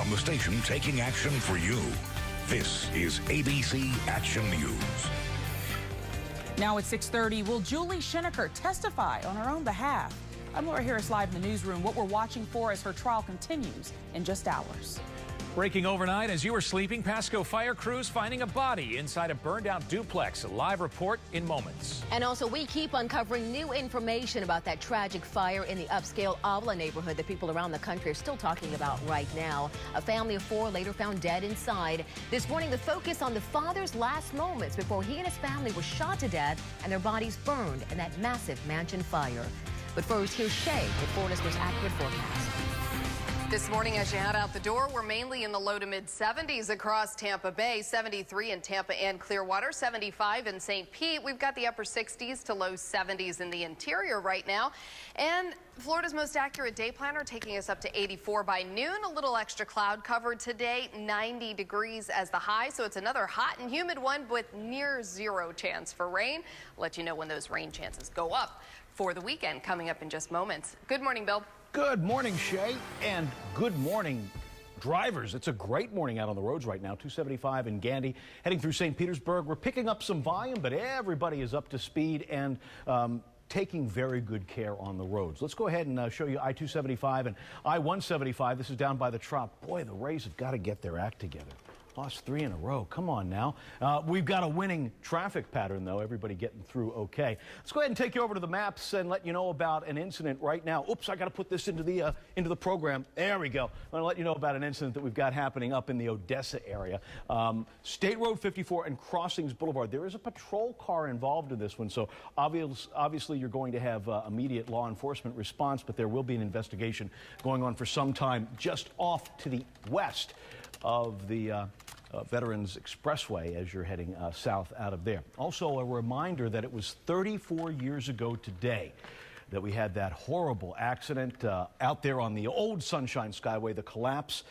from the station taking action for you. This is ABC Action News. Now at 6:30, will Julie Schenecker testify on her own behalf? I'm Laura Harris live in the newsroom. What we're watching for as her trial continues in just hours. Breaking overnight as you were sleeping, Pasco fire crews finding a body inside a burned out duplex. A live report in moments. And also, we keep uncovering new information about that tragic fire in the upscale Avila neighborhood that people around the country are still talking about right now. A family of 4 later found dead inside. This morning, the focus on the father's last moments before he and his family were shot to death and their bodies burned in that massive mansion fire. But first, here's Shay with Florida's most accurate forecast. This morning, as you head out the door, we're mainly in the low to mid 70s across Tampa Bay, 73 in Tampa and Clearwater, 75 in St. Pete. We've got the upper 60s to low 70s in the interior right now. And Florida's most accurate day planner taking us up to 84 by noon. A little extra cloud cover today, 90 degrees as the high. So it's another hot and humid one with near zero chance for rain. I'll let you know when those rain chances go up for the weekend coming up in just moments. Good morning, Bill. Good morning, Shay, and good morning, drivers. It's a great morning out on the roads right now. 275 in Gandy, heading through St. Petersburg. We're picking up some volume, but everybody is up to speed and taking very good care on the roads. Let's go ahead and show you I-275 and I-175. This is down by the Trop. Boy, the Rays have got to get their act together. Lost 3 in a row. Come on now. We've got a winning traffic pattern, though. Everybody getting through okay. Let's go ahead and take you over to the maps and let you know about an incident right now. Oops, I got to put this into the program. There we go. I'm going to let you know about an incident that we've got happening up in the Odessa area. State Road 54 and Crossings Boulevard. There is a patrol car involved in this one, so obviously you're going to have immediate law enforcement response, but there will be an investigation going on for some time just off to the west of the Veterans Expressway as you're heading south out of there. Also, a reminder that it was 34 years ago today that we had that horrible accident out there on the old Sunshine Skyway, the collapse.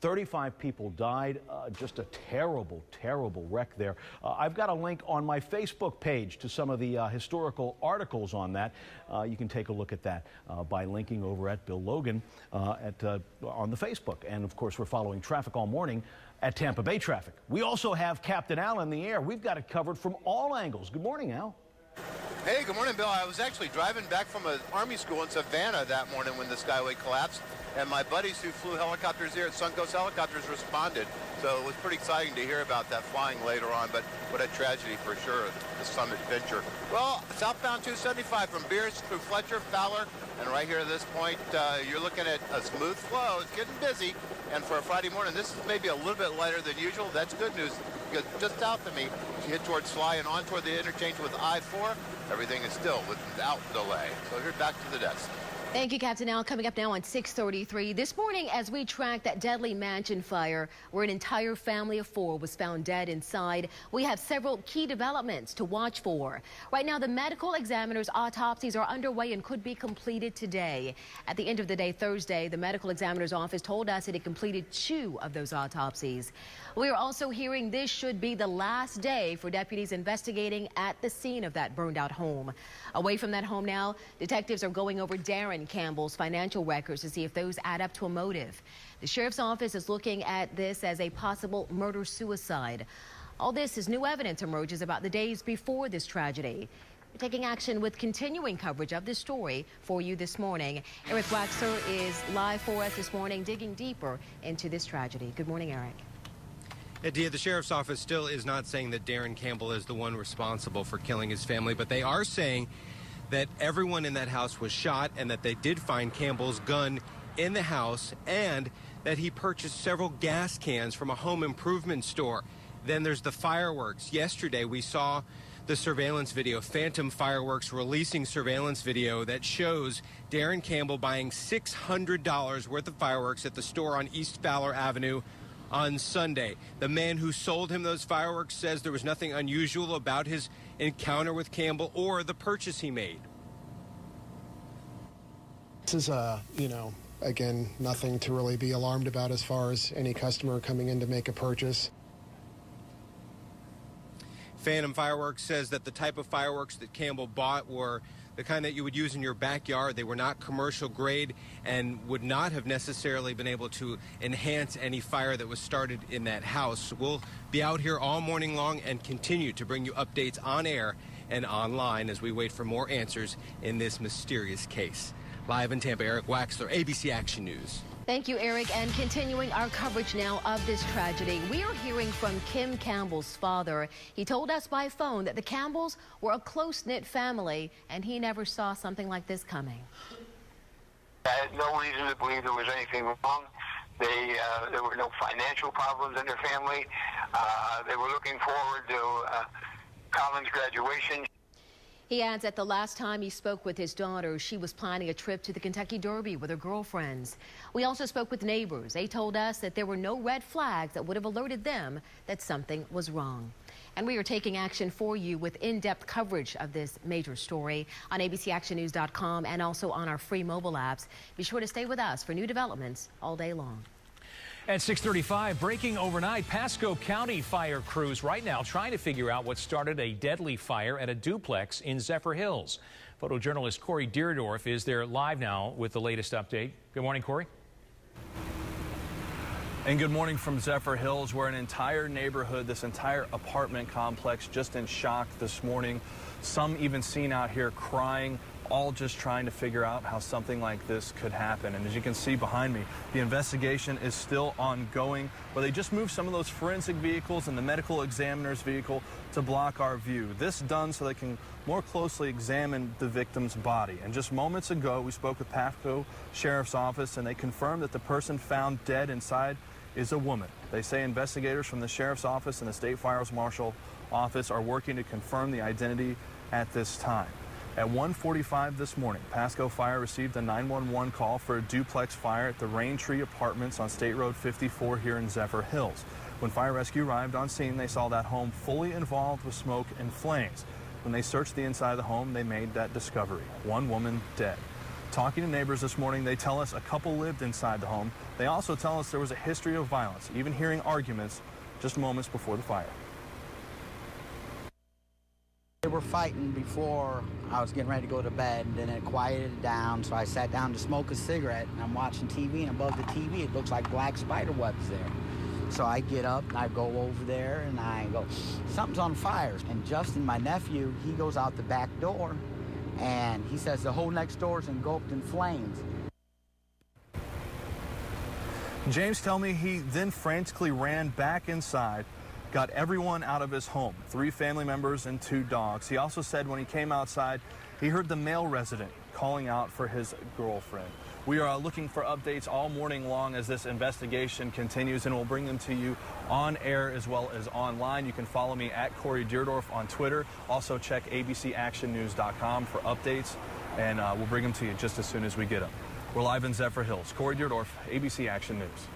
35 people died. Just a terrible, terrible wreck there. I've got a link on my Facebook page to some of the historical articles on that. You can take a look at that by linking over at Bill Logan on the Facebook. And of course, we're following traffic all morning at Tampa Bay Traffic. We also have Captain Al in the air. We've got it covered from all angles. Good morning, Al. Hey, good morning, Bill. I was actually driving back from an Army school in Savannah that morning when the Skyway collapsed, and my buddies who flew helicopters here at Suncoast Helicopters responded. So it was pretty exciting to hear about that flying later on, but what a tragedy for sure, the Summit venture. Well, southbound 275 from Beers through Fletcher, Fowler, and right here at this point, you're looking at a smooth flow. It's getting busy, and for a Friday morning, this is maybe a little bit lighter than usual. That's good news, because just south of me, you hit towards Sly and on toward the interchange with I-4, everything is still without delay. So here, back to the desk. Thank you, Captain Al. Coming up now on 6:33. This morning, as we track that deadly mansion fire where an entire family of 4 was found dead inside, we have several key developments to watch for. Right now, the medical examiner's autopsies are underway and could be completed today. At the end of the day Thursday, the medical examiner's office told us it had completed 2 of those autopsies. We are also hearing this should be the last day for deputies investigating at the scene of that burned out home. Away from that home now, detectives are going over Darren Campbell's financial records to see if those add up to a motive. The sheriff's office is looking at this as a possible murder-suicide. All this as new evidence emerges about the days before this tragedy. We're taking action with continuing coverage of this story for you this morning. Eric Waxer is live for us this morning, digging deeper into this tragedy. Good morning, Eric. Dia, the sheriff's office still is not saying that Darren Campbell is the one responsible for killing his family, but they are saying that everyone in that house was shot and that they did find Campbell's gun in the house and that he purchased several gas cans from a home improvement store. Then there's the fireworks. Yesterday we saw the surveillance video, Phantom Fireworks releasing surveillance video that shows Darren Campbell buying $600 worth of fireworks at the store on East Fowler Avenue on Sunday. The man who sold him those fireworks says there was nothing unusual about his encounter with Campbell or the purchase he made. This is, again, nothing to really be alarmed about as far as any customer coming in to make a purchase. Phantom Fireworks says that the type of fireworks that Campbell bought were the kind that you would use in your backyard. They were not commercial grade and would not have necessarily been able to enhance any fire that was started in that house. We'll be out here all morning long and continue to bring you updates on air and online as we wait for more answers in this mysterious case. Live in Tampa, Eric Waxler, ABC Action News. Thank you, Eric. And continuing our coverage now of this tragedy, we are hearing from Kim Campbell's father. He told us by phone that the Campbells were a close-knit family, and he never saw something like this coming. I had no reason to believe there was anything wrong. There were no financial problems in their family. They were looking forward to Colin's graduation. He adds that the last time he spoke with his daughter, she was planning a trip to the Kentucky Derby with her girlfriends. We also spoke with neighbors. They told us that there were no red flags that would have alerted them that something was wrong. And we are taking action for you with in-depth coverage of this major story on abcactionnews.com and also on our free mobile apps. Be sure to stay with us for new developments all day long. At 6:35, breaking overnight, Pasco County fire crews right now trying to figure out what started a deadly fire at a duplex in Zephyr Hills. Photojournalist Corey Deerdorf is there live now with the latest update. Good morning, Corey. And good morning from Zephyr Hills, where an entire neighborhood, this entire apartment complex, just in shock this morning. Some even seen out here crying, all just trying to figure out how something like this could happen. And as you can see behind me, the investigation is still ongoing, where they just moved some of those forensic vehicles and the medical examiner's vehicle to block our view. This done so they can more closely examine the victim's body. And just moments ago, we spoke with Pasco Sheriff's Office, and they confirmed that the person found dead inside is a woman. They say investigators from the Sheriff's Office and the State Fire Marshal Office are working to confirm the identity at this time. At 1:45 this morning, Pasco Fire received a 911 call for a duplex fire at the Raintree Apartments on State Road 54 here in Zephyr Hills. When fire rescue arrived on scene, they saw that home fully involved with smoke and flames. When they searched the inside of the home, they made that discovery: one woman dead. Talking to neighbors this morning, they tell us a couple lived inside the home. They also tell us there was a history of violence, even hearing arguments just moments before the fire. They were fighting before I was getting ready to go to bed, and then it quieted down, so I sat down to smoke a cigarette, and I'm watching TV, and above the TV it looks like black spider webs there. So I get up and I go over there and I go, something's on fire. And Justin, my nephew, he goes out the back door and he says the whole next door is engulfed in flames. James tell me he then frantically ran back inside, got everyone out of his home, 3 family members and 2 dogs. He also said when he came outside, he heard the male resident calling out for his girlfriend. We are looking for updates all morning long as this investigation continues, and we'll bring them to you on air as well as online. You can follow me at Corey Deerdorf on Twitter. Also check abcactionnews.com for updates, and we'll bring them to you just as soon as we get them. We're live in Zephyr Hills. Corey Deerdorf, ABC Action News.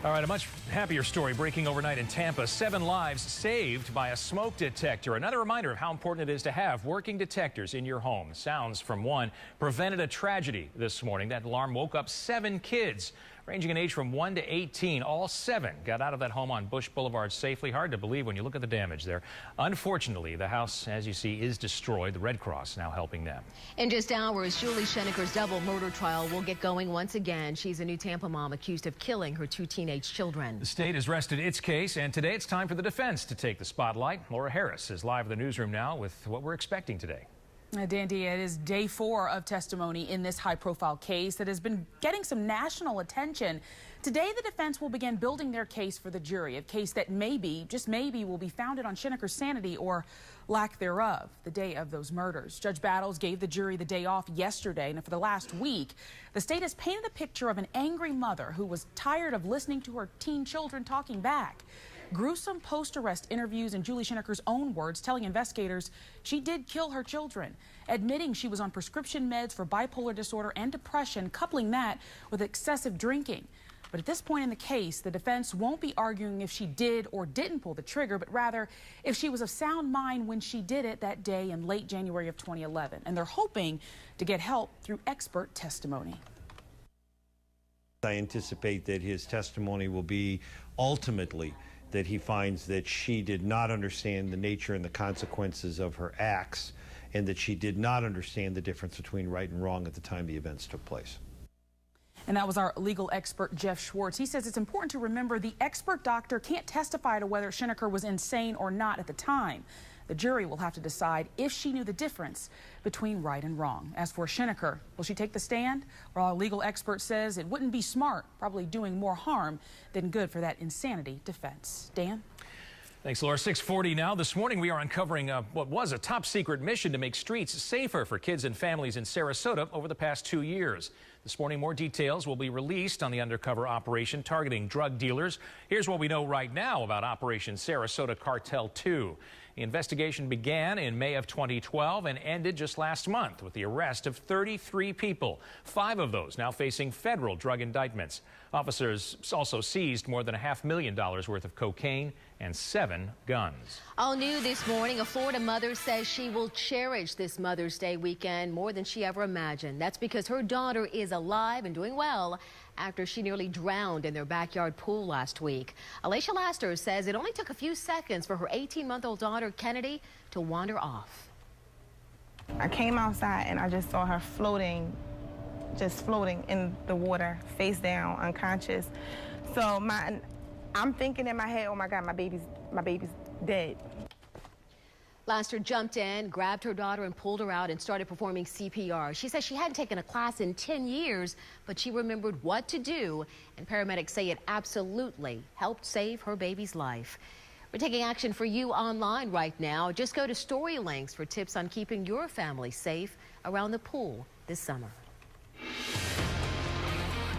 All right, a much happier story breaking overnight in Tampa. 7 lives saved by a smoke detector. Another reminder of how important it is to have working detectors in your home. Sounds from one prevented a tragedy this morning. That alarm woke up 7 kids, ranging in age from 1 to 18. All 7 got out of that home on Bush Boulevard safely. Hard to believe when you look at the damage there. Unfortunately, the house, as you see, is destroyed. The Red Cross now helping them. In just hours, Julie Scheneker's double murder trial will get going once again. She's a new Tampa mom accused of killing her 2 teenage children. The state has rested its case, and today it's time for the defense to take the spotlight. Laura Harris is live in the newsroom now with what we're expecting today. Dandy, it is day 4 of testimony in this high-profile case that has been getting some national attention. Today, the defense will begin building their case for the jury, a case that maybe, just maybe, will be founded on Scheneker's sanity or lack thereof, the day of those murders. Judge Battles gave the jury the day off yesterday, and for the last week, the state has painted a picture of an angry mother who was tired of listening to her teen children talking back. Gruesome post-arrest interviews in Julie Scheneker's own words telling investigators she did kill her children, admitting she was on prescription meds for bipolar disorder and depression, coupling that with excessive drinking. But at this point in the case, the defense won't be arguing if she did or didn't pull the trigger, but rather if she was of sound mind when she did it that day in late January of 2011. And they're hoping to get help through expert testimony. I anticipate that his testimony will be ultimately that he finds that she did not understand the nature and the consequences of her acts and that she did not understand the difference between right and wrong at the time the events took place. And that was our legal expert, Jeff Schwartz. He says it's important to remember the expert doctor can't testify to whether Schoenecker was insane or not at the time. The jury will have to decide if she knew the difference between right and wrong. As for Schoenecker, will she take the stand? Well, our legal expert says it wouldn't be smart, probably doing more harm than good for that insanity defense. Dan? Thanks, Laura. 6:40 now. This morning we are uncovering what was a top secret mission to make streets safer for kids and families in Sarasota over the past 2 years. This morning more details will be released on the undercover operation targeting drug dealers. Here's what we know right now about Operation Sarasota Cartel 2. The investigation began in May of 2012 and ended just last month with the arrest of 33 people. 5 of those now facing federal drug indictments. Officers also seized more than $500,000 worth of cocaine and 7 guns. All new this morning, a Florida mother says she will cherish this Mother's Day weekend more than she ever imagined. That's because her daughter is alive and doing well after she nearly drowned in their backyard pool last week. Alicia Laster says it only took a few seconds for her 18-month-old daughter, Kennedy, to wander off. I came outside and I just saw her floating, just floating in the water, face down, unconscious. So I'm thinking in my head, oh my God, my baby's dead. Laster jumped in, grabbed her daughter and pulled her out and started performing CPR. She says she hadn't taken a class in 10 years, but she remembered what to do, and paramedics say it absolutely helped save her baby's life. We're taking action for you online right now. Just go to Story Links for tips on keeping your family safe around the pool this summer.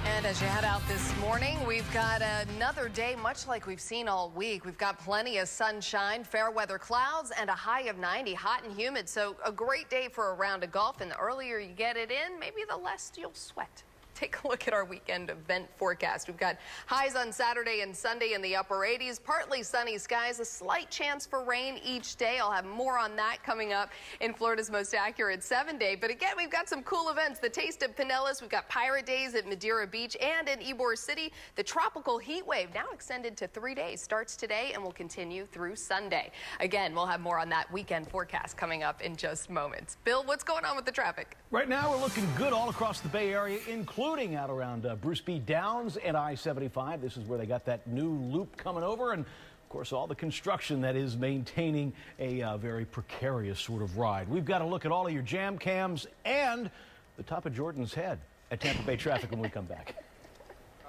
And as you head out this morning, we've got another day much like we've seen all week. We've got plenty of sunshine, fair weather clouds, and a high of 90, hot and humid. So a great day for a round of golf, and the earlier you get it in, maybe the less you'll sweat. Take a look at our weekend event forecast. We've got highs on Saturday and Sunday in the upper 80s, partly sunny skies, a slight chance for rain each day. I'll have more on that coming up in Florida's most accurate 7-day. But again, we've got some cool events. The Taste of Pinellas, we've got Pirate Days at Madeira Beach and in Ybor City. The tropical heat wave, now extended to 3 days, starts today and will continue through Sunday. Again, we'll have more on that weekend forecast coming up in just moments. Bill, what's going on with the traffic? Right now, we're looking good all across the Bay Area, including out around Bruce B. Downs and I-75. This is where they got that new loop coming over, and of course all the construction that is maintaining a very precarious sort of ride. We've got to look at all of your jam cams and the top of Jordan's head at Tampa Bay traffic when we come back.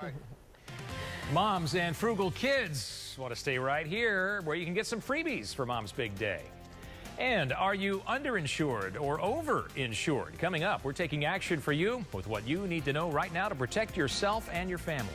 All right. Moms and frugal kids want to stay right here where you can get some freebies for Mom's Big Day. And are you underinsured or overinsured? Coming up, we're taking action for you with what you need to know right now to protect yourself and your family.